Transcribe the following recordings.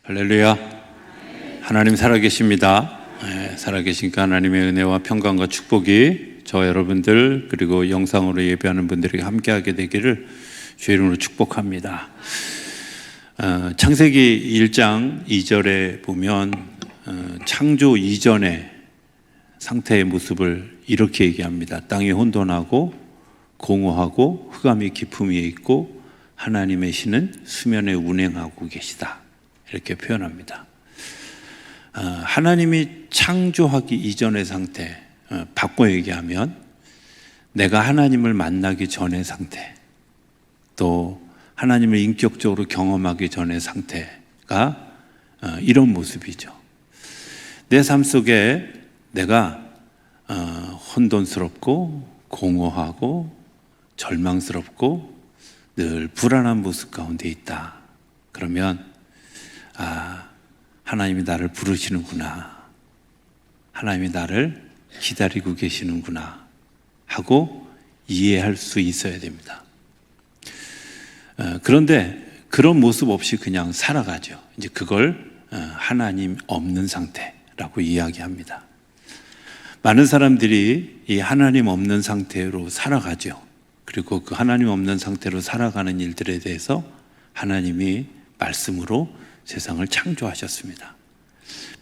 할렐루야. 하나님 살아계십니다. 살아계시니까 하나님의 은혜와 평강과 축복이 저 여러분들 그리고 영상으로 예배하는 분들에게 함께하게 되기를 주의 이름으로 축복합니다. 창세기 1장 2절에 보면 창조 이전의 상태의 모습을 이렇게 얘기합니다. 땅이 혼돈하고 공허하고 흑암이 깊음 위에 있고 하나님의 신은 수면에 운행하고 계시다, 이렇게 표현합니다. 하나님이 창조하기 이전의 상태, 바꿔 얘기하면 내가 하나님을 만나기 전의 상태, 또 하나님을 인격적으로 경험하기 전의 상태가 이런 모습이죠. 내 삶 속에 내가 혼돈스럽고 공허하고 절망스럽고 늘 불안한 모습 가운데 있다. 그러면 하나님이 나를 부르시는구나, 하나님이 나를 기다리고 계시는구나 하고 이해할 수 있어야 됩니다. 그런데 그런 모습 없이 그냥 살아가죠. 이제 그걸 하나님 없는 상태라고 이야기합니다. 많은 사람들이 이 하나님 없는 상태로 살아가죠. 그리고 그 하나님 없는 상태로 살아가는 일들에 대해서 하나님이 말씀으로 세상을 창조하셨습니다.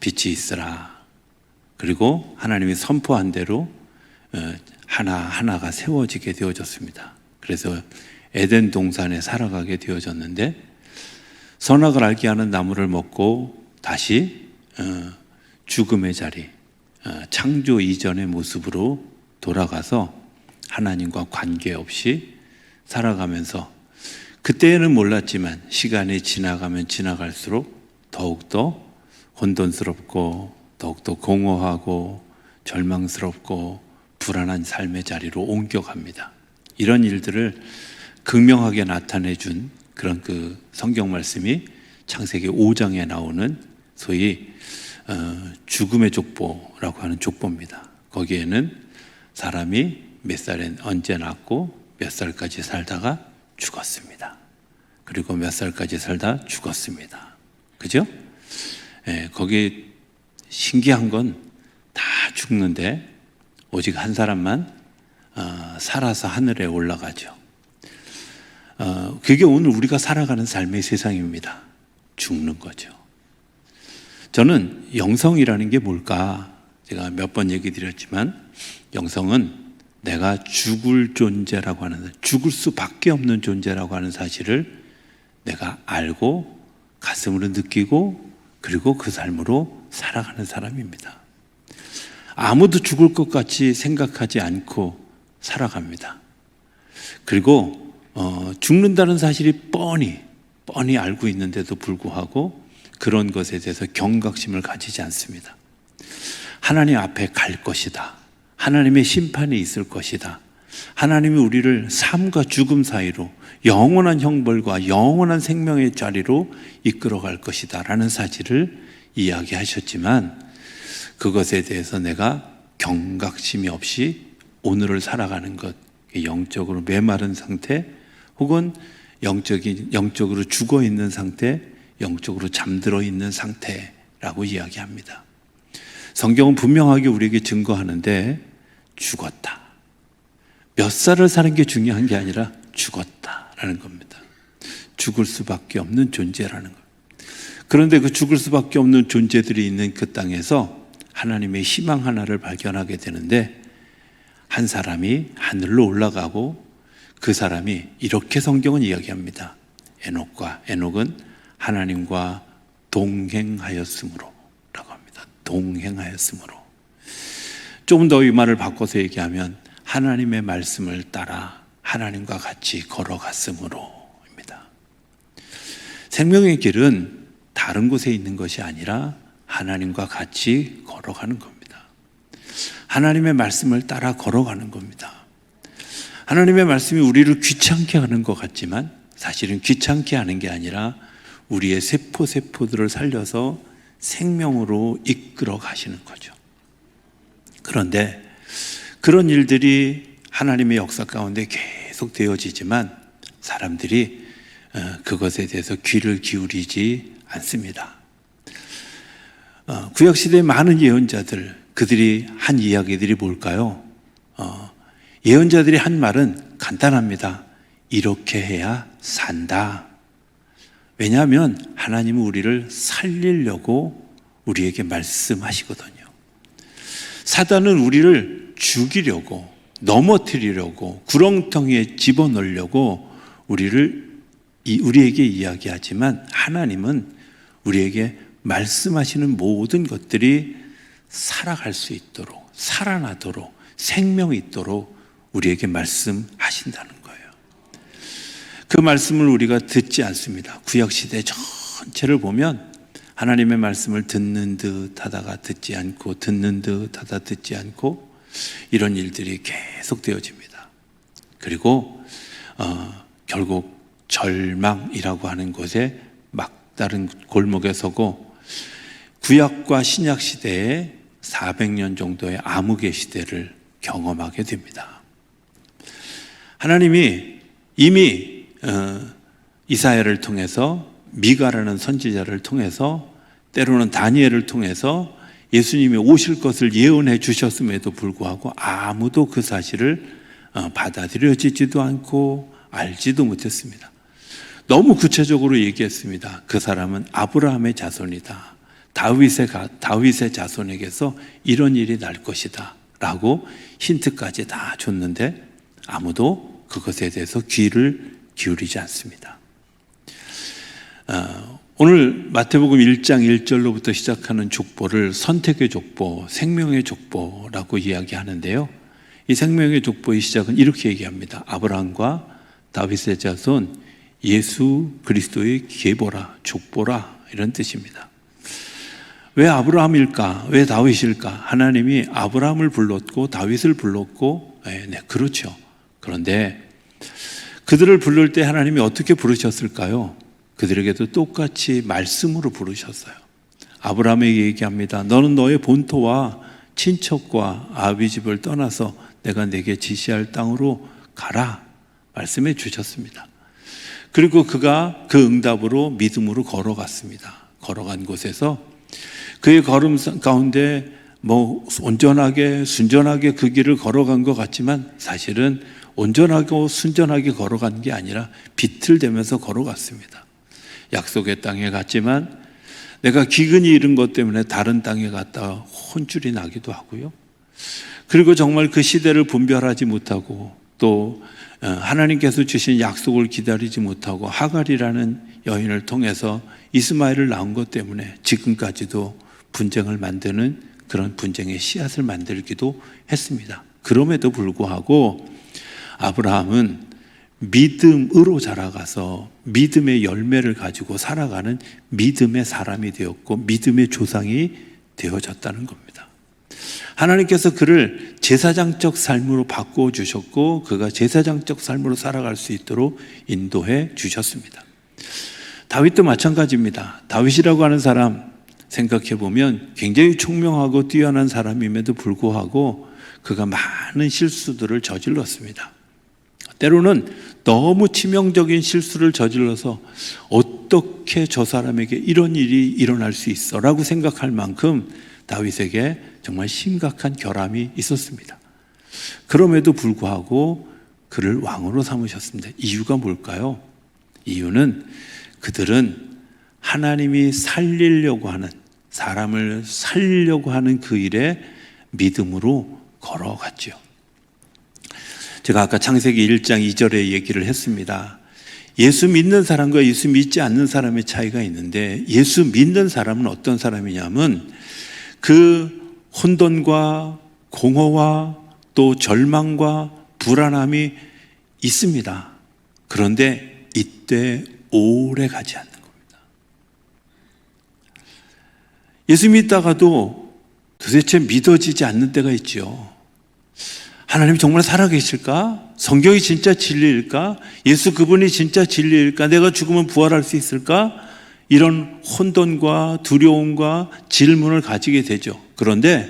빛이 있으라. 그리고 하나님이 선포한 대로 하나하나가 세워지게 되어졌습니다. 그래서 에덴 동산에 살아가게 되어졌는데, 선악을 알게 하는 나무를 먹고 다시 죽음의 자리, 창조 이전의 모습으로 돌아가서 하나님과 관계없이 살아가면서, 그때는 몰랐지만 시간이 지나가면 지나갈수록 더욱더 혼돈스럽고 더욱더 공허하고 절망스럽고 불안한 삶의 자리로 옮겨갑니다. 이런 일들을 극명하게 나타내 준 그런 그 성경 말씀이 창세기 5장에 나오는 소위 죽음의 족보라고 하는 족보입니다. 거기에는 사람이 몇 살에 언제 낳고 몇 살까지 살다가 죽었습니다. 그리고 몇 살까지 살다 죽었습니다. 그죠? 거기 신기한 건 다 죽는데 오직 한 사람만 살아서 하늘에 올라가죠. 그게 오늘 우리가 살아가는 삶의 세상입니다. 죽는 거죠. 저는 영성이라는 게 뭘까? 제가 몇 번 얘기 드렸지만, 영성은 내가 죽을 존재라고 하는, 죽을 수밖에 없는 존재라고 하는 사실을 내가 알고 가슴으로 느끼고 그리고 그 삶으로 살아가는 사람입니다. 아무도 죽을 것 같이 생각하지 않고 살아갑니다. 그리고 죽는다는 사실이 뻔히 알고 있는데도 불구하고 그런 것에 대해서 경각심을 가지지 않습니다. 하나님 앞에 갈 것이다, 하나님의 심판이 있을 것이다, 하나님이 우리를 삶과 죽음 사이로 영원한 형벌과 영원한 생명의 자리로 이끌어갈 것이다 라는 사실을 이야기하셨지만, 그것에 대해서 내가 경각심이 없이 오늘을 살아가는 것, 영적으로 메마른 상태, 혹은 영적으로 죽어 있는 상태, 영적으로 잠들어 있는 상태라고 이야기합니다. 성경은 분명하게 우리에게 증거하는데, 죽었다, 몇 살을 사는 게 중요한 게 아니라 죽었다라는 겁니다. 죽을 수밖에 없는 존재라는 것. 그런데 그 죽을 수밖에 없는 존재들이 있는 그 땅에서 하나님의 희망 하나를 발견하게 되는데, 한 사람이 하늘로 올라가고 그 사람이 이렇게 성경은 이야기합니다. 에녹은 하나님과 동행하였으므로 라고 합니다. 동행하였으므로. 조금 더 이 말을 바꿔서 얘기하면 하나님의 말씀을 따라 하나님과 같이 걸어갔으므로입니다. 생명의 길은 다른 곳에 있는 것이 아니라 하나님과 같이 걸어가는 겁니다. 하나님의 말씀을 따라 걸어가는 겁니다. 하나님의 말씀이 우리를 귀찮게 하는 것 같지만 사실은 귀찮게 하는 게 아니라 우리의 세포들을 살려서 생명으로 이끌어 가시는 거죠. 그런데 그런 일들이 하나님의 역사 가운데 계속 되어지지만 사람들이 그것에 대해서 귀를 기울이지 않습니다. 구약시대의 많은 예언자들, 그들이 한 이야기들이 뭘까요? 예언자들이 한 말은 간단합니다. 이렇게 해야 산다. 왜냐하면 하나님은 우리를 살리려고 우리에게 말씀하시거든요. 사단은 우리를 죽이려고, 넘어뜨리려고, 구렁텅이에 집어넣으려고 우리에게 이야기하지만 하나님은 우리에게 말씀하시는 모든 것들이 살아갈 수 있도록, 살아나도록, 생명이 있도록 우리에게 말씀하신다는 거예요. 그 말씀을 우리가 듣지 않습니다. 구약시대 전체를 보면 하나님의 말씀을 듣는 듯 하다가 듣지 않고, 듣는 듯 하다 듣지 않고, 이런 일들이 계속 되어집니다. 그리고 결국 절망이라고 하는 곳에 막다른 골목에 서고, 구약과 신약 시대에 400년 정도의 암흑의 시대를 경험하게 됩니다. 하나님이 이미 이사야를 통해서, 미가라는 선지자를 통해서, 때로는 다니엘을 통해서 예수님이 오실 것을 예언해 주셨음에도 불구하고 아무도 그 사실을 받아들여지지도 않고 알지도 못했습니다. 너무 구체적으로 얘기했습니다. 그 사람은 아브라함의 자손이다. 다윗의 자손에게서 이런 일이 날 것이다 라고 힌트까지 다 줬는데 아무도 그것에 대해서 귀를 기울이지 않습니다. 오늘 마태복음 1장 1절로부터 시작하는 족보를 선택의 족보, 생명의 족보라고 이야기하는데요. 이 생명의 족보의 시작은 이렇게 얘기합니다. 아브라함과 다윗의 자손 예수 그리스도의 계보라, 족보라, 이런 뜻입니다. 왜 아브라함일까? 왜 다윗일까? 하나님이 아브라함을 불렀고 다윗을 불렀고, 네, 그렇죠. 그런데 그들을 부를 때 하나님이 어떻게 부르셨을까요? 그들에게도 똑같이 말씀으로 부르셨어요. 아브라함에게 얘기합니다. 너는 너의 본토와 친척과 아비 집을 떠나서 내가 내게 지시할 땅으로 가라 말씀해 주셨습니다. 그리고 그가 그 응답으로 믿음으로 걸어갔습니다. 걸어간 곳에서 그의 걸음 가운데 온전하게 순전하게 그 길을 걸어간 것 같지만 사실은 온전하고 순전하게 걸어간 게 아니라 비틀대면서 걸어갔습니다. 약속의 땅에 갔지만 내가 기근이 이른 것 때문에 다른 땅에 갔다가 혼쭐이 나기도 하고요. 그리고 정말 그 시대를 분별하지 못하고 또 하나님께서 주신 약속을 기다리지 못하고 하갈이라는 여인을 통해서 이스마엘을 낳은 것 때문에 지금까지도 분쟁을 만드는 그런 분쟁의 씨앗을 만들기도 했습니다. 그럼에도 불구하고 아브라함은 믿음으로 자라가서 믿음의 열매를 가지고 살아가는 믿음의 사람이 되었고 믿음의 조상이 되어졌다는 겁니다. 하나님께서 그를 제사장적 삶으로 바꾸어 주셨고 그가 제사장적 삶으로 살아갈 수 있도록 인도해 주셨습니다. 다윗도 마찬가지입니다. 다윗이라고 하는 사람 생각해 보면 굉장히 총명하고 뛰어난 사람임에도 불구하고 그가 많은 실수들을 저질렀습니다. 때로는 너무 치명적인 실수를 저질러서 어떻게 저 사람에게 이런 일이 일어날 수 있어 라고 생각할 만큼 다윗에게 정말 심각한 결함이 있었습니다. 그럼에도 불구하고 그를 왕으로 삼으셨습니다. 이유가 뭘까요? 이유는 그들은 하나님이 살리려고 하는, 사람을 살리려고 하는 그 일에 믿음으로 걸어갔죠. 제가 아까 창세기 1장 2절에 얘기를 했습니다. 예수 믿는 사람과 예수 믿지 않는 사람의 차이가 있는데 예수 믿는 사람은 어떤 사람이냐면 그 혼돈과 공허와 또 절망과 불안함이 있습니다. 그런데 이때 오래 가지 않는 겁니다. 예수 믿다가도 도대체 믿어지지 않는 때가 있죠. 하나님이 정말 살아계실까? 성경이 진짜 진리일까? 예수 그분이 진짜 진리일까? 내가 죽으면 부활할 수 있을까? 이런 혼돈과 두려움과 질문을 가지게 되죠. 그런데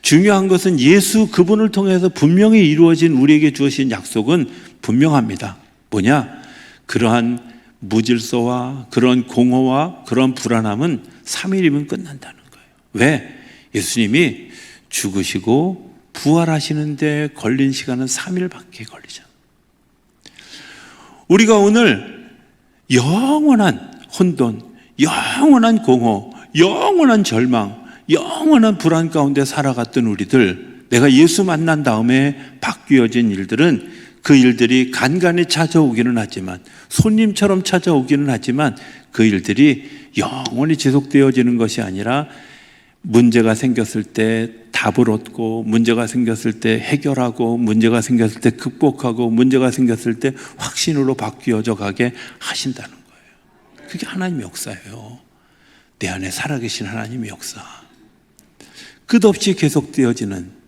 중요한 것은 예수 그분을 통해서 분명히 이루어진 우리에게 주어진 약속은 분명합니다. 뭐냐? 그러한 무질서와 그런 공허와 그런 불안함은 3일이면 끝난다는 거예요. 왜? 예수님이 죽으시고 부활하시는데 걸린 시간은 3일밖에 걸리죠. 우리가 오늘 영원한 혼돈, 영원한 공허, 영원한 절망, 영원한 불안 가운데 살아갔던 우리들, 내가 예수 만난 다음에 바뀌어진 일들은 그 일들이 간간히 찾아오기는 하지만, 손님처럼 찾아오기는 하지만 그 일들이 영원히 지속되어지는 것이 아니라 문제가 생겼을 때 답을 얻고, 문제가 생겼을 때 해결하고, 문제가 생겼을 때 극복하고, 문제가 생겼을 때 확신으로 바뀌어져 가게 하신다는 거예요. 그게 하나님의 역사예요. 내 안에 살아계신 하나님의 역사. 끝없이 계속되어지는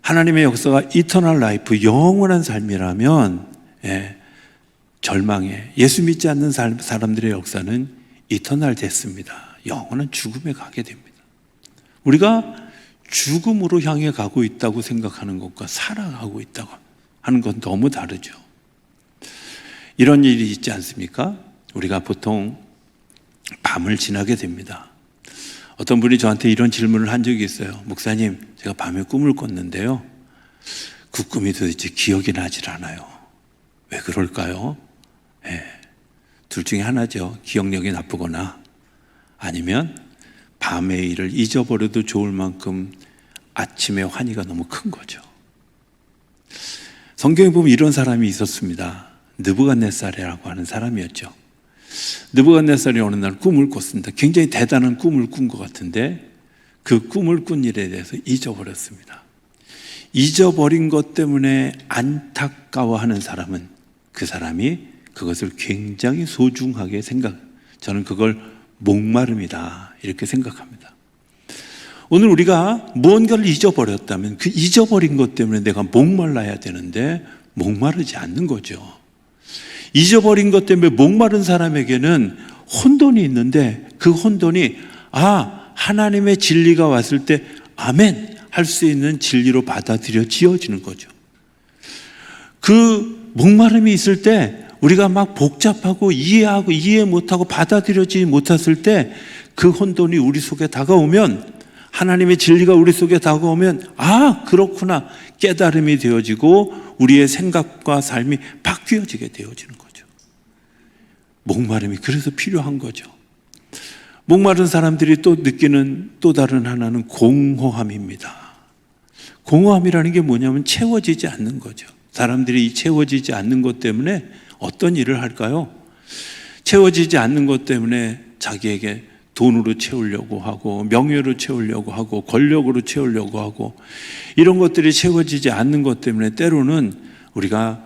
하나님의 역사가 이터널 라이프, 영원한 삶이라면, 절망에, 예수 믿지 않는 사람들의 역사는 이터널 데스입니다. 영원한 죽음에 가게 됩니다. 우리가 죽음으로 향해 가고 있다고 생각하는 것과 살아가고 있다고 하는 건 너무 다르죠. 이런 일이 있지 않습니까? 우리가 보통 밤을 지나게 됩니다. 어떤 분이 저한테 이런 질문을 한 적이 있어요. 목사님, 제가 밤에 꿈을 꿨는데요, 그 꿈이 도대체 기억이 나질 않아요. 왜 그럴까요? 둘 중에 하나죠. 기억력이 나쁘거나, 아니면 밤의 일을 잊어버려도 좋을 만큼 아침의 환희가 너무 큰 거죠. 성경에 보면 이런 사람이 있었습니다. 느부갓네살이라고 하는 사람이었죠. 느부갓네살이 어느 날 꿈을 꿨습니다. 굉장히 대단한 꿈을 꾼 것 같은데 그 꿈을 꾼 일에 대해서 잊어버렸습니다. 잊어버린 것 때문에 안타까워하는 사람은 그 사람이 그것을 굉장히 소중하게 저는 그걸 목마름이다 이렇게 생각합니다. 오늘 우리가 무언가를 잊어버렸다면 그 잊어버린 것 때문에 내가 목말라야 되는데 목마르지 않는 거죠. 잊어버린 것 때문에 목마른 사람에게는 혼돈이 있는데 그 혼돈이 하나님의 진리가 왔을 때 아멘 할 수 있는 진리로 받아들여지어지는 거죠. 그 목마름이 있을 때 우리가 막 복잡하고 이해하고 이해 못하고 받아들여지지 못했을 때 그 혼돈이 우리 속에 다가오면, 하나님의 진리가 우리 속에 다가오면 그렇구나 깨달음이 되어지고 우리의 생각과 삶이 바뀌어지게 되어지는 거죠. 목마름이 그래서 필요한 거죠. 목마른 사람들이 또 느끼는 또 다른 하나는 공허함입니다. 공허함이라는 게 뭐냐면 채워지지 않는 거죠. 사람들이 이 채워지지 않는 것 때문에 어떤 일을 할까요? 채워지지 않는 것 때문에 자기에게 돈으로 채우려고 하고, 명예로 채우려고 하고, 권력으로 채우려고 하고, 이런 것들이 채워지지 않는 것 때문에 때로는 우리가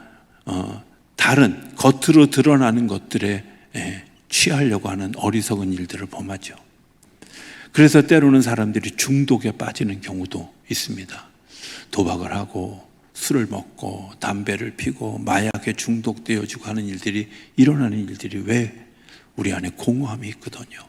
다른 겉으로 드러나는 것들에 취하려고 하는 어리석은 일들을 범하죠. 그래서 때로는 사람들이 중독에 빠지는 경우도 있습니다. 도박을 하고 술을 먹고 담배를 피고 마약에 중독되어지고 하는 일들이 일어나는 일들이 왜 우리 안에 공허함이 있거든요.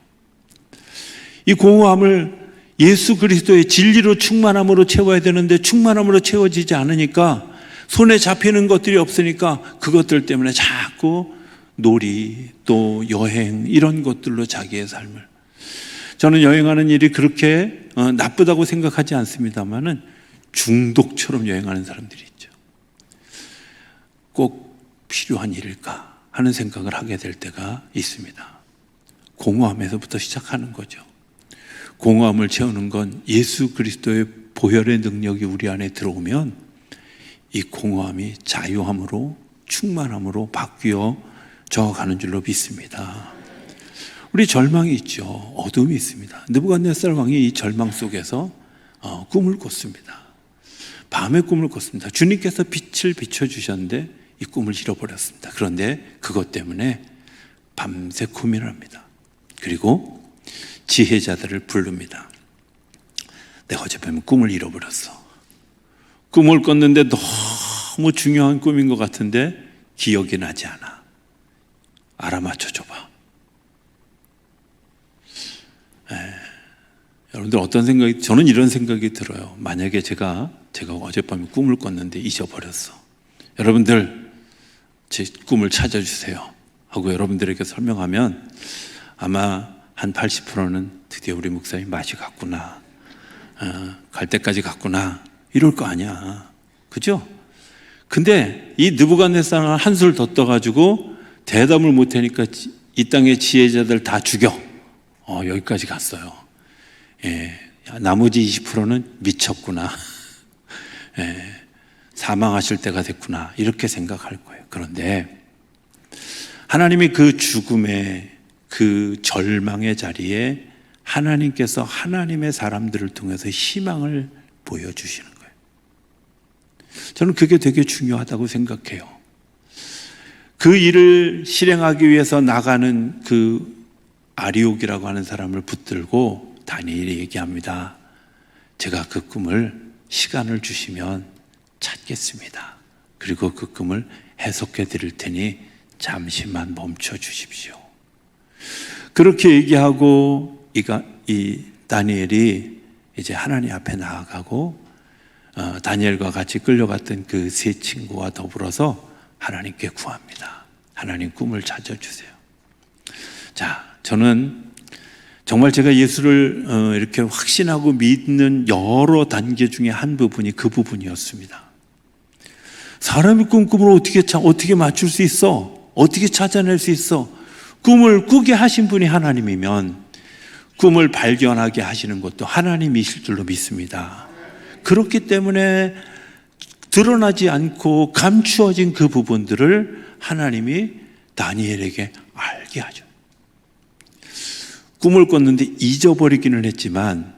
이 공허함을 예수 그리스도의 진리로 충만함으로 채워야 되는데 충만함으로 채워지지 않으니까, 손에 잡히는 것들이 없으니까 그것들 때문에 자꾸 놀이 또 여행 이런 것들로 자기의 삶을, 저는 여행하는 일이 그렇게 나쁘다고 생각하지 않습니다만은 중독처럼 여행하는 사람들이 있죠. 꼭 필요한 일일까 하는 생각을 하게 될 때가 있습니다. 공허함에서부터 시작하는 거죠. 공허함을 채우는 건 예수 그리스도의 보혈의 능력이 우리 안에 들어오면 이 공허함이 자유함으로 충만함으로 바뀌어져 가는 줄로 믿습니다. 우리 절망이 있죠. 어둠이 있습니다. 느부갓네살 왕이 이 절망 속에서 꿈을 꿨습니다. 밤에 꿈을 꿨습니다. 주님께서 빛을 비춰주셨는데 이 꿈을 잃어버렸습니다. 그런데 그것 때문에 밤새 고민을 합니다. 그리고 지혜자들을 부릅니다. 내가 어젯밤에 꿈을 잃어버렸어. 꿈을 꿨는데 너무 중요한 꿈인 것 같은데 기억이 나지 않아. 알아맞혀줘봐. 여러분들 어떤 생각이, 저는 이런 생각이 들어요. 만약에 제가 어젯밤에 꿈을 꿨는데 잊어버렸어. 여러분들 제 꿈을 찾아주세요 하고 여러분들에게 설명하면 아마 한 80%는 드디어 우리 목사님 맛이 갔구나, 갈 때까지 갔구나, 이럴 거 아니야. 그죠? 근데 이 느부갓네살은 한술 더 떠가지고 대답을 못하니까 이 땅의 지혜자들 다 죽여. 여기까지 갔어요. 나머지 20%는 미쳤구나. 사망하실 때가 됐구나, 이렇게 생각할 거예요. 그런데 하나님이 그 죽음의, 그 절망의 자리에 하나님께서 하나님의 사람들을 통해서 희망을 보여주시는 거예요. 저는 그게 되게 중요하다고 생각해요. 그 일을 실행하기 위해서 나가는 그 아리옥이라고 하는 사람을 붙들고 다니엘이 얘기합니다. 제가 그 꿈을, 시간을 주시면 찾겠습니다. 그리고 그 꿈을 해석해 드릴 테니 잠시만 멈춰 주십시오. 그렇게 얘기하고 이 다니엘이 이제 하나님 앞에 나아가고 다니엘과 같이 끌려갔던 그 세 친구와 더불어서 하나님께 구합니다. 하나님, 꿈을 찾아주세요. 자, 저는 정말 제가 예수를 이렇게 확신하고 믿는 여러 단계 중에 한 부분이 그 부분이었습니다. 사람이 꿈을 어떻게 맞출 수 있어? 어떻게 찾아낼 수 있어? 꿈을 꾸게 하신 분이 하나님이면 꿈을 발견하게 하시는 것도 하나님이실 줄로 믿습니다. 그렇기 때문에 드러나지 않고 감추어진 그 부분들을 하나님이 다니엘에게 알게 하죠. 꿈을 꿨는데 잊어버리기는 했지만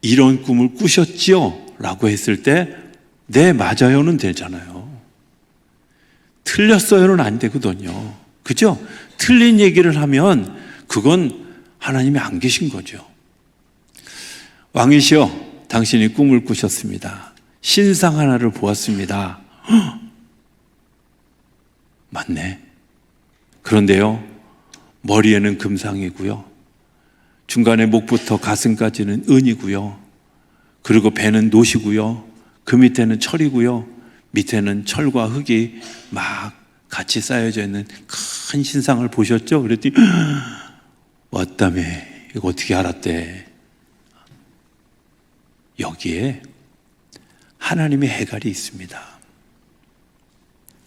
이런 꿈을 꾸셨지요? 라고 했을 때 네, 맞아요는 되잖아요. 틀렸어요는 안 되거든요. 그죠? 틀린 얘기를 하면 그건 하나님이 안 계신 거죠. 왕이시여, 당신이 꿈을 꾸셨습니다. 신상 하나를 보았습니다. 헉! 맞네. 그런데요, 머리에는 금상이고요, 중간에 목부터 가슴까지는 은이고요, 그리고 배는 노시고요, 그 밑에는 철이고요, 밑에는 철과 흙이 막 같이 쌓여져 있는 큰 신상을 보셨죠? 그랬더니 왔다며, 이거 어떻게 알았대? 여기에 하나님의 해갈이 있습니다.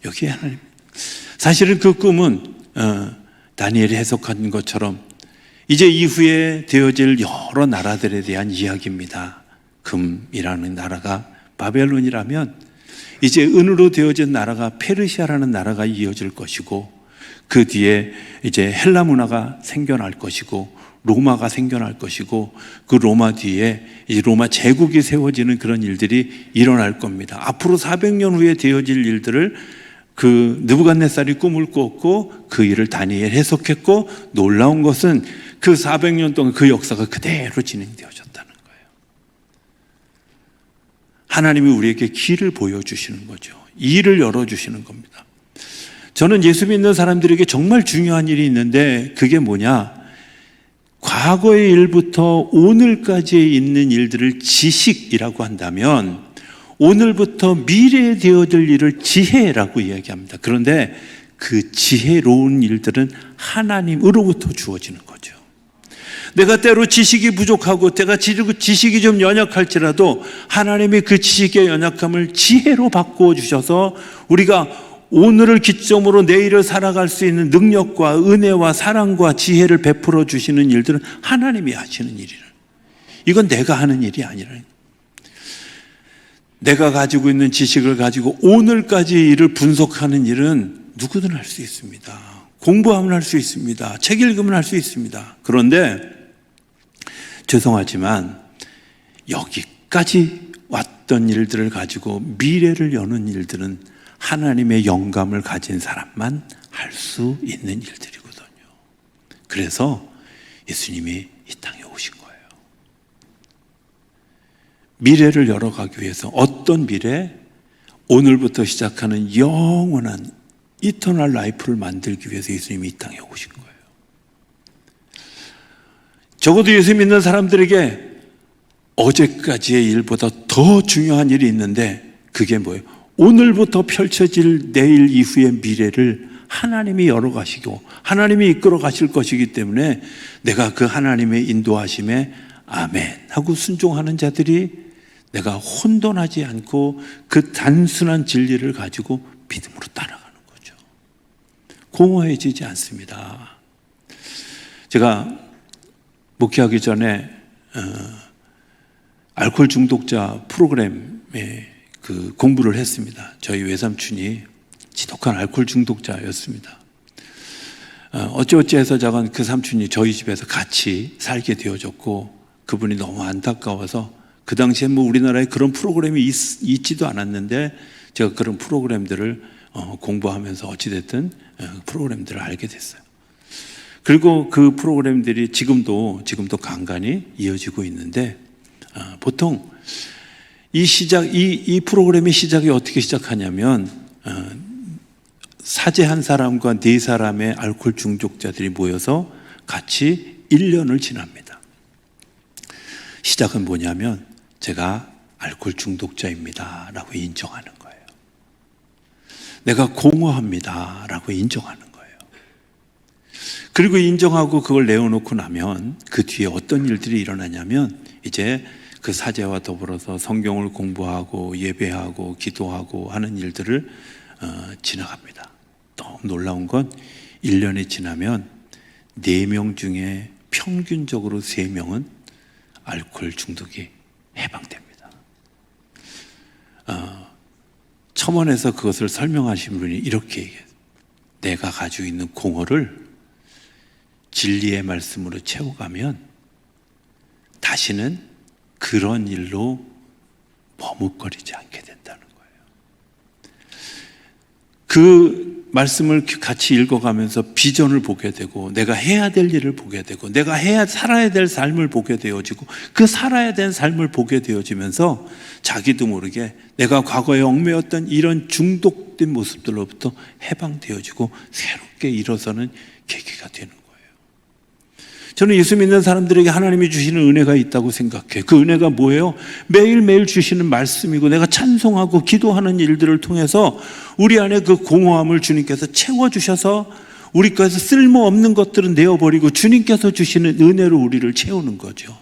여기에 하나님. 사실은 그 꿈은 다니엘이 해석한 것처럼 이제 이후에 되어질 여러 나라들에 대한 이야기입니다. 금이라는 나라가 바벨론이라면 이제 은으로 되어진 나라가 페르시아라는 나라가 이어질 것이고, 그 뒤에 이제 헬라 문화가 생겨날 것이고, 로마가 생겨날 것이고, 그 로마 뒤에 이제 로마 제국이 세워지는 그런 일들이 일어날 겁니다. 앞으로 400년 후에 되어질 일들을 그 느부갓네살이 꿈을 꿨고 그 일을 다니엘 해석했고, 놀라운 것은 그 400년 동안 그 역사가 그대로 진행되어졌다는 거예요. 하나님이 우리에게 길을 보여주시는 거죠. 일을 열어주시는 겁니다. 저는 예수 믿는 사람들에게 정말 중요한 일이 있는데, 그게 뭐냐? 과거의 일부터 오늘까지에 있는 일들을 지식이라고 한다면 오늘부터 미래에 되어질 일을 지혜라고 이야기합니다. 그런데 그 지혜로운 일들은 하나님으로부터 주어지는 거죠. 내가 때로 지식이 부족하고 내가 지식이 좀 연약할지라도 하나님이 그 지식의 연약함을 지혜로 바꾸어 주셔서 우리가 오늘을 기점으로 내일을 살아갈 수 있는 능력과 은혜와 사랑과 지혜를 베풀어 주시는 일들은 하나님이 하시는 일이라. 이건 내가 하는 일이 아니라, 내가 가지고 있는 지식을 가지고 오늘까지 일을 분석하는 일은 누구든 할 수 있습니다. 공부하면 할 수 있습니다. 책 읽으면 할 수 있습니다. 그런데 죄송하지만 여기까지 왔던 일들을 가지고 미래를 여는 일들은 하나님의 영감을 가진 사람만 할 수 있는 일들이거든요. 그래서 예수님이 이 땅에 오신 거예요. 미래를 열어가기 위해서. 어떤 미래? 오늘부터 시작하는 영원한 이터널 라이프를 만들기 위해서 예수님이 이 땅에 오신 거예요. 적어도 예수 믿는 사람들에게 어제까지의 일보다 더 중요한 일이 있는데, 그게 뭐예요? 오늘부터 펼쳐질 내일 이후의 미래를 하나님이 열어가시고 하나님이 이끌어 가실 것이기 때문에 내가 그 하나님의 인도하심에 아멘 하고 순종하는 자들이 내가 혼돈하지 않고 그 단순한 진리를 가지고 믿음으로 따라가는 거죠. 공허해지지 않습니다. 제가 목회하기 전에 알코올 중독자 프로그램에 그 공부를 했습니다. 저희 외삼촌이 지독한 알코올 중독자였습니다. 어찌어찌해서 작은 그 삼촌이 저희 집에서 같이 살게 되어졌고 그분이 너무 안타까워서 그 당시에 뭐 우리나라에 그런 프로그램이 있지도 않았는데 제가 그런 프로그램들을 공부하면서 어찌됐든 프로그램들을 알게 됐어요. 그리고 그 프로그램들이 지금도 간간히 이어지고 있는데 보통 이 프로그램의 시작이 어떻게 시작하냐면 사제 한 사람과 네 사람의 알코올 중독자들이 모여서 같이 1년을 지납니다. 시작은 뭐냐면 제가 알코올 중독자입니다 라고 인정하는 거예요. 내가 공허합니다 라고 인정하는 거예요. 그리고 인정하고 그걸 내어놓고 나면 그 뒤에 어떤 일들이 일어나냐면 이제 그 사제와 더불어서 성경을 공부하고 예배하고 기도하고 하는 일들을 지나갑니다. 너무 놀라운 건 1년이 지나면 4명 중에 평균적으로 3명은 알코올 중독이 해방됩니다. 첨언에서 그것을 설명하신 분이 이렇게 얘기해요. 내가 가지고 있는 공허를 진리의 말씀으로 채워가면 다시는 그런 일로 머뭇거리지 않게 된다는 거예요. 그 말씀을 같이 읽어가면서 비전을 보게 되고 내가 해야 될 일을 보게 되고 내가 살아야 될 삶을 보게 되어지고 그 살아야 될 삶을 보게 되어지면서 자기도 모르게 내가 과거에 얽매였던 이런 중독된 모습들로부터 해방되어지고 새롭게 일어서는 계기가 되는 거예요. 저는 예수 믿는 사람들에게 하나님이 주시는 은혜가 있다고 생각해요. 그 은혜가 뭐예요? 매일매일 주시는 말씀이고 내가 찬송하고 기도하는 일들을 통해서 우리 안에 그 공허함을 주님께서 채워주셔서 우리 것에서 쓸모없는 것들은 내어버리고 주님께서 주시는 은혜로 우리를 채우는 거죠.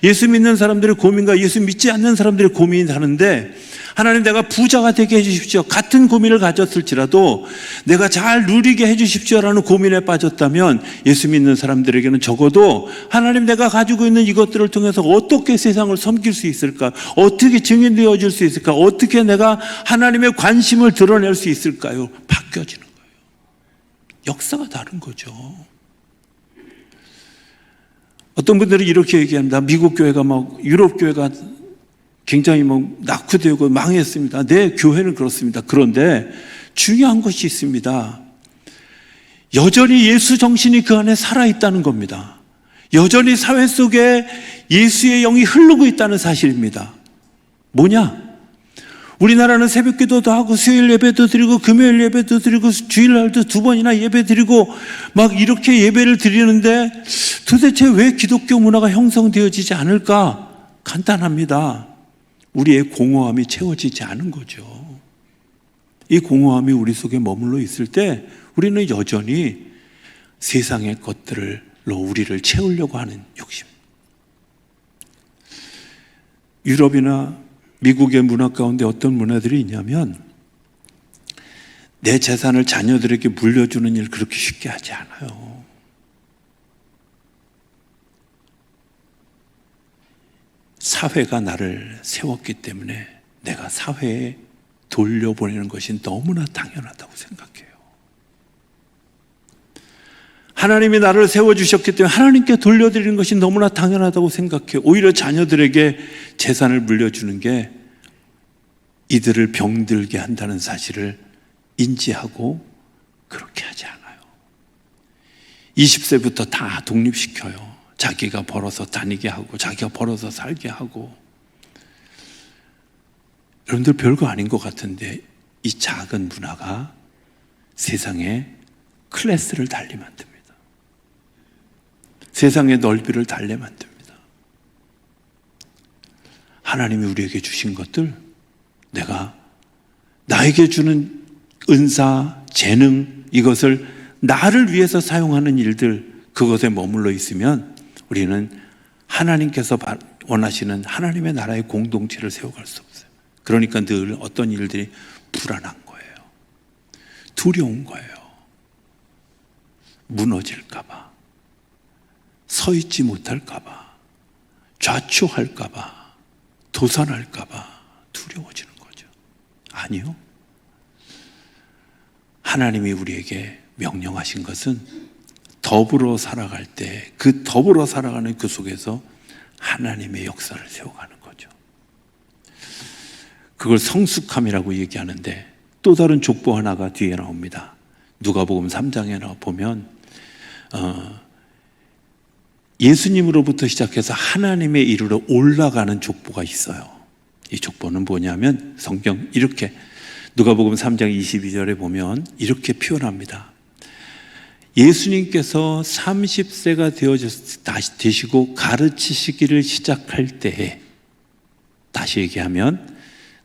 예수 믿는 사람들의 고민과 예수 믿지 않는 사람들의 고민이 다른데 하나님 내가 부자가 되게 해주십시오. 같은 고민을 가졌을지라도 내가 잘 누리게 해주십시오라는 고민에 빠졌다면 예수 믿는 사람들에게는 적어도 하나님 내가 가지고 있는 이것들을 통해서 어떻게 세상을 섬길 수 있을까? 어떻게 증인되어질 수 있을까? 어떻게 내가 하나님의 관심을 드러낼 수 있을까요? 바뀌어지는 거예요. 역사가 다른 거죠. 어떤 분들은 이렇게 얘기합니다. 미국 교회가 유럽 교회가 굉장히 낙후되고 망했습니다. 네, 교회는 그렇습니다. 그런데 중요한 것이 있습니다. 여전히 예수 정신이 그 안에 살아있다는 겁니다. 여전히 사회 속에 예수의 영이 흐르고 있다는 사실입니다. 뭐냐? 우리나라는 새벽 기도도 하고 수요일 예배도 드리고 금요일 예배도 드리고 주일날도 2번이나 예배 드리고 막 이렇게 예배를 드리는데 도대체 왜 기독교 문화가 형성되어지지 않을까? 간단합니다. 우리의 공허함이 채워지지 않은 거죠. 이 공허함이 우리 속에 머물러 있을 때 우리는 여전히 세상의 것들로 우리를 채우려고 하는 욕심. 유럽이나 미국의 문화 가운데 어떤 문화들이 있냐면 내 재산을 자녀들에게 물려주는 일 그렇게 쉽게 하지 않아요. 사회가 나를 세웠기 때문에 내가 사회에 돌려보내는 것이 너무나 당연하다고 생각해요. 하나님이 나를 세워주셨기 때문에 하나님께 돌려드리는 것이 너무나 당연하다고 생각해요. 오히려 자녀들에게 재산을 물려주는 게 이들을 병들게 한다는 사실을 인지하고 그렇게 하지 않아요. 20세부터 다 독립시켜요. 자기가 벌어서 다니게 하고 자기가 벌어서 살게 하고. 여러분들 별거 아닌 것 같은데 이 작은 문화가 세상에 클래스를 달리 만듭니다. 세상의 넓이를 달리 만듭니다. 하나님이 우리에게 주신 것들, 내가 나에게 주는 은사, 재능, 이것을 나를 위해서 사용하는 일들, 그것에 머물러 있으면 우리는 하나님께서 원하시는 하나님의 나라의 공동체를 세워갈 수 없어요. 그러니까 늘 어떤 일들이 불안한 거예요. 두려운 거예요. 무너질까봐, 서 있지 못할까봐, 좌초할까봐, 도산할까봐 두려워지는 거죠. 아니요. 하나님이 우리에게 명령하신 것은 더불어 살아갈 때 그 더불어 살아가는 그 속에서 하나님의 역사를 세워가는 거죠. 그걸 성숙함이라고 얘기하는데 또 다른 족보 하나가 뒤에 나옵니다. 누가복음 3장에 보면 예수님으로부터 시작해서 하나님의 이르러 올라가는 족보가 있어요. 이 족보는 뭐냐면 성경 이렇게 누가복음 3장 22절에 보면 이렇게 표현합니다. 예수님께서 30세가 되시고 가르치시기를 시작할 때에, 다시 얘기하면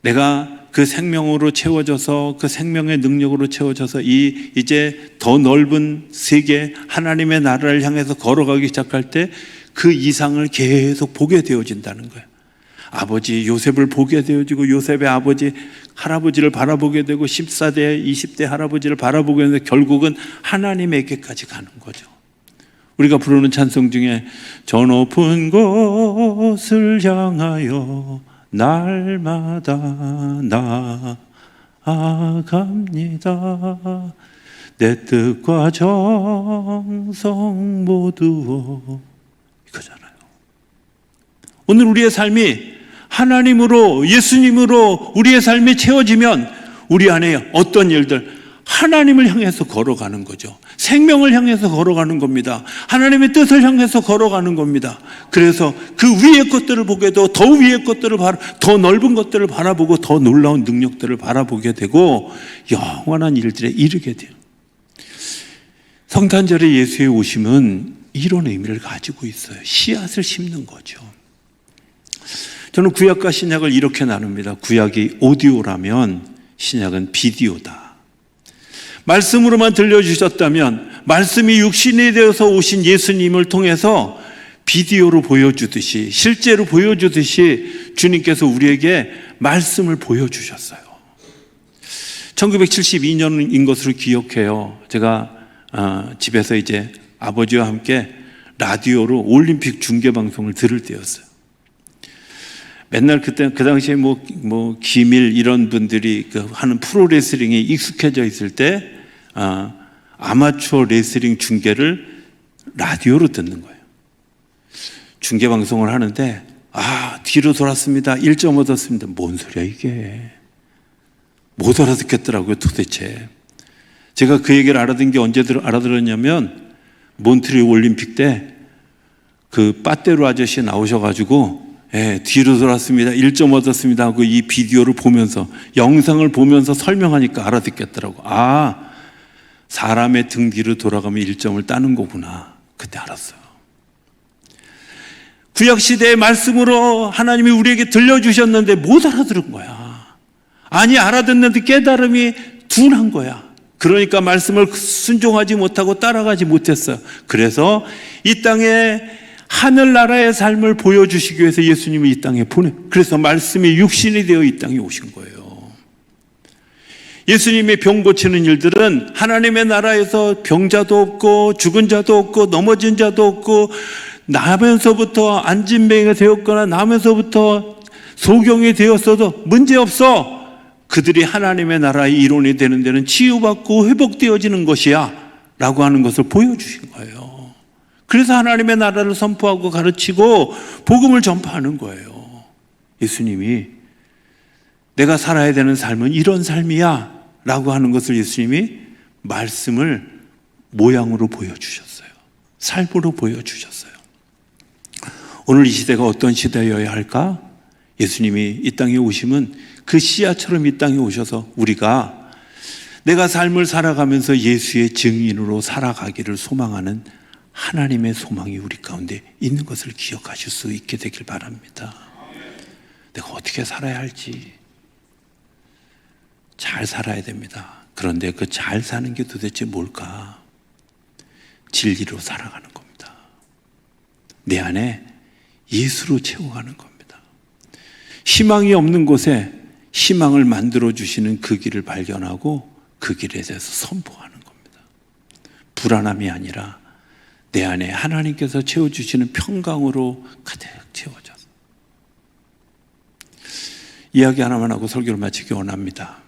내가 그 생명으로 채워져서 그 생명의 능력으로 채워져서 이제 더 넓은 세계 하나님의 나라를 향해서 걸어가기 시작할 때 그 이상을 계속 보게 되어진다는 거예요. 아버지 요셉을 보게 되어지고 요셉의 아버지 할아버지를 바라보게 되고 14대 20대 할아버지를 바라보게 되는데 결국은 하나님에게까지 가는 거죠. 우리가 부르는 찬송 중에 저 높은 곳을 향하여 날마다 나아갑니다. 내 뜻과 정성 모두, 이거잖아요. 오늘 우리의 삶이 하나님으로, 예수님으로 우리의 삶이 채워지면 우리 안에 어떤 일들, 하나님을 향해서 걸어가는 거죠. 생명을 향해서 걸어가는 겁니다. 하나님의 뜻을 향해서 걸어가는 겁니다. 그래서 그 위의 것들을 보게도 더 위의 것들을 더 넓은 것들을 바라보고 더 놀라운 능력들을 바라보게 되고 영원한 일들에 이르게 돼요. 성탄절에 예수의 오심은 이런 의미를 가지고 있어요. 씨앗을 심는 거죠. 저는 구약과 신약을 이렇게 나눕니다. 구약이 오디오라면 신약은 비디오다. 말씀으로만 들려주셨다면 말씀이 육신이 되어서 오신 예수님을 통해서 비디오로 보여주듯이, 실제로 보여주듯이 주님께서 우리에게 말씀을 보여주셨어요. 1972년인 것으로 기억해요. 제가 집에서 이제 아버지와 함께 라디오로 올림픽 중계방송을 들을 때였어요. 맨날 그 당시에 기밀 이런 분들이 하는 프로레슬링에 익숙해져 있을 때 아마추어 레슬링 중계를 라디오로 듣는 거예요. 중계 방송을 하는데 뒤로 돌았습니다. 1점 얻었습니다. 뭔 소리야 이게. 못 알아듣겠더라고요 도대체. 제가 그 얘기를 알아듣은 게 언제 알아들었냐면 몬트리올 올림픽 때 그 빠떼로 아저씨 나오셔가지고 뒤로 돌았습니다. 1점 얻었습니다 하고 이 비디오를 보면서, 영상을 보면서 설명하니까 알아듣겠더라고. 사람의 등 뒤로 돌아가면 1점을 따는 거구나. 그때 알았어요. 구약시대의 말씀으로 하나님이 우리에게 들려주셨는데 못 알아들은 거야. 아니, 알아듣는데 깨달음이 둔한 거야. 그러니까 말씀을 순종하지 못하고 따라가지 못했어요. 그래서 이 땅에 하늘나라의 삶을 보여주시기 위해서 예수님을 이 땅에 그래서 말씀이 육신이 되어 이 땅에 오신 거예요. 예수님의 병 고치는 일들은 하나님의 나라에서 병자도 없고 죽은 자도 없고 넘어진 자도 없고 나면서부터 안진뱅이가 되었거나 나면서부터 소경이 되었어도 문제없어. 그들이 하나님의 나라의 일원이 되는 데는 치유받고 회복되어지는 것이야 라고 하는 것을 보여주신 거예요. 그래서 하나님의 나라를 선포하고 가르치고 복음을 전파하는 거예요. 예수님이 내가 살아야 되는 삶은 이런 삶이야 라고 하는 것을 예수님이 말씀을 모양으로 보여주셨어요. 삶으로 보여주셨어요. 오늘 이 시대가 어떤 시대여야 할까? 예수님이 이 땅에 오심은 그 씨앗처럼 이 땅에 오셔서 우리가 내가 삶을 살아가면서 예수의 증인으로 살아가기를 소망하는 하나님의 소망이 우리 가운데 있는 것을 기억하실 수 있게 되길 바랍니다. 내가 어떻게 살아야 할지 잘 살아야 됩니다. 그런데 그 잘 사는 게 도대체 뭘까? 진리로 살아가는 겁니다. 내 안에 예수로 채워가는 겁니다. 희망이 없는 곳에 희망을 만들어주시는 그 길을 발견하고 그 길에 대해서 선포하는 겁니다. 불안함이 아니라 내 안에 하나님께서 채워주시는 평강으로 가득 채워져서. 이야기 하나만 하고 설교를 마치기 원합니다.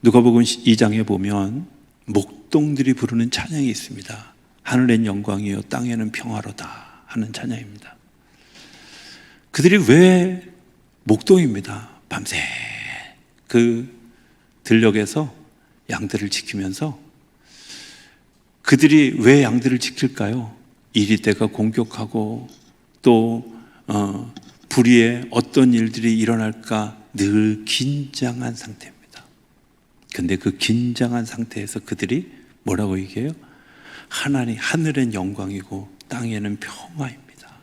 누가복음 2장에 보면 목동들이 부르는 찬양이 있습니다. 하늘엔 영광이요 땅에는 평화로다 하는 찬양입니다. 그들이 왜 목동입니다. 밤새 그 들녘에서 양들을 지키면서, 그들이 왜 양들을 지킬까요? 이리떼가 공격하고 또 불의에 어떤 일들이 일어날까 늘 긴장한 상태입니다. 근데 그 긴장한 상태에서 그들이 뭐라고 얘기해요? 하나님, 하늘엔 영광이고 땅에는 평화입니다.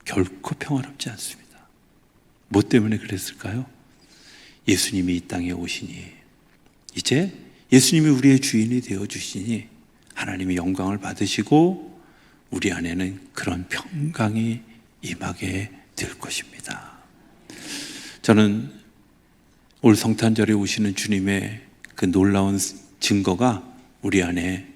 결코 평화롭지 않습니다. 뭐 때문에 그랬을까요? 예수님이 이 땅에 오시니, 이제 예수님이 우리의 주인이 되어주시니 하나님의 영광을 받으시고 우리 안에는 그런 평강이 임하게 될 것입니다. 저는 올 성탄절에 오시는 주님의 그 놀라운 증거가 우리 안에,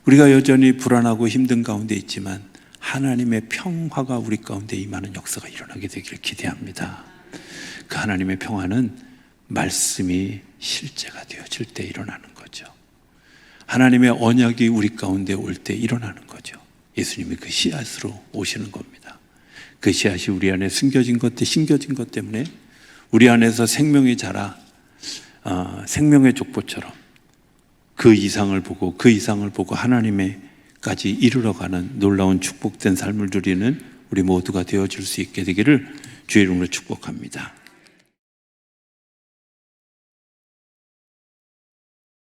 우리가 여전히 불안하고 힘든 가운데 있지만 하나님의 평화가 우리 가운데 임하는 역사가 일어나게 되기를 기대합니다. 그 하나님의 평화는 말씀이 실제가 되어질 때 일어나는 거죠. 하나님의 언약이 우리 가운데 올 때 일어나는 거죠. 예수님이 그 씨앗으로 오시는 겁니다. 그 씨앗이 우리 안에 심겨진 것 때문에 우리 안에서 생명이 자라 생명의 족보처럼 그 이상을 보고 하나님에까지 이르러가는 놀라운 축복된 삶을 누리는 우리 모두가 되어줄 수 있게 되기를 주의 이름으로 축복합니다.